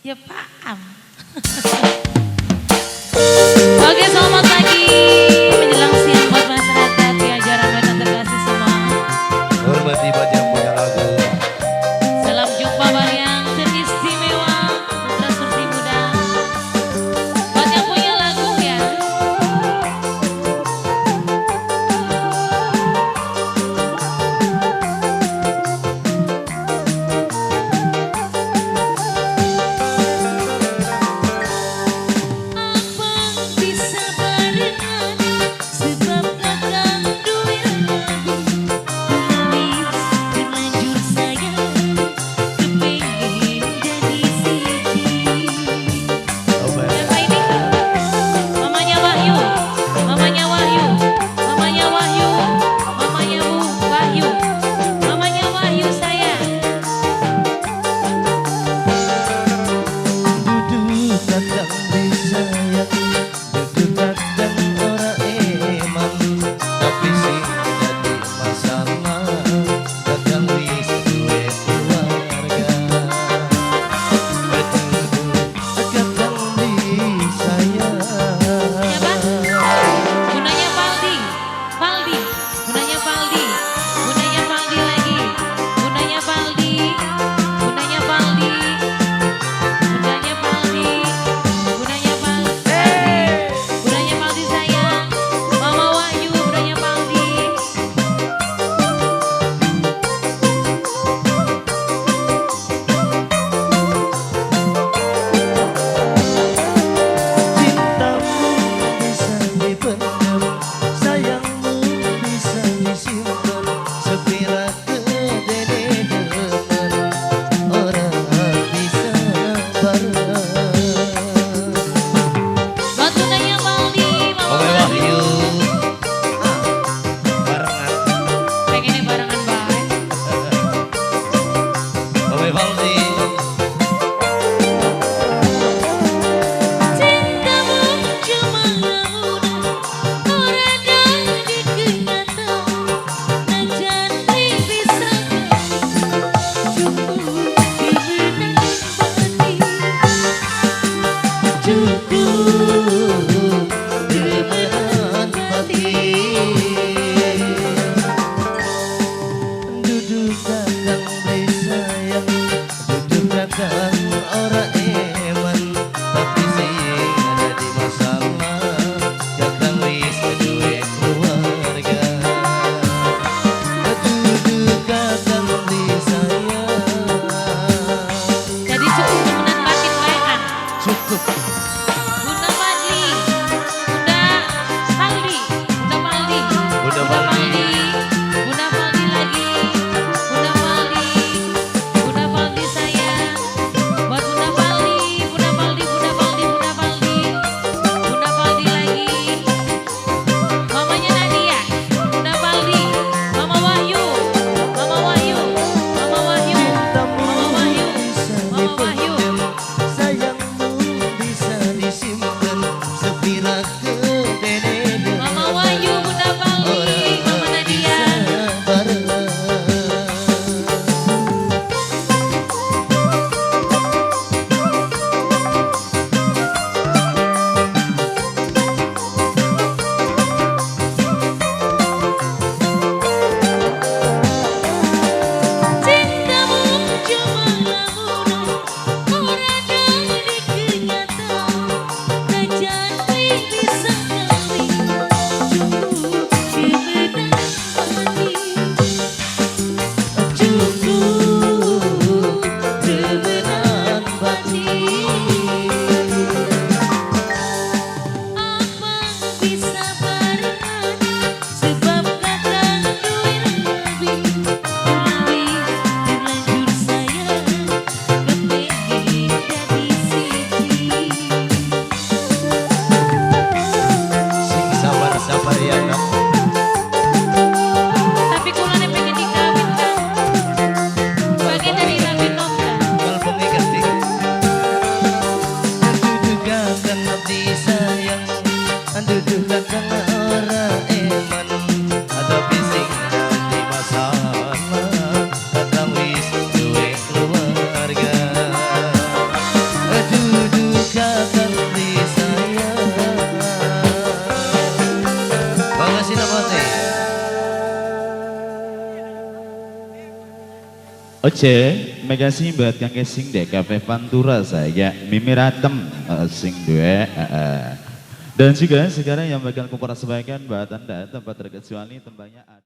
Ya paham. Oke, selamat pagi menjelang siang buat masyarakat ya jarang dan terkasih semua. Hormati buat yang punya lagu. Salam jumpa buat yang teristimewa putra surti muda. Buat yang punya lagu ya. nih. Oke, makasih buat kang sing dek kafe Pantura saya Mimiratem sing dua. Dan juga sekarang yang bakal kupersembahkan buat anda tempat terkecuali tembaknya.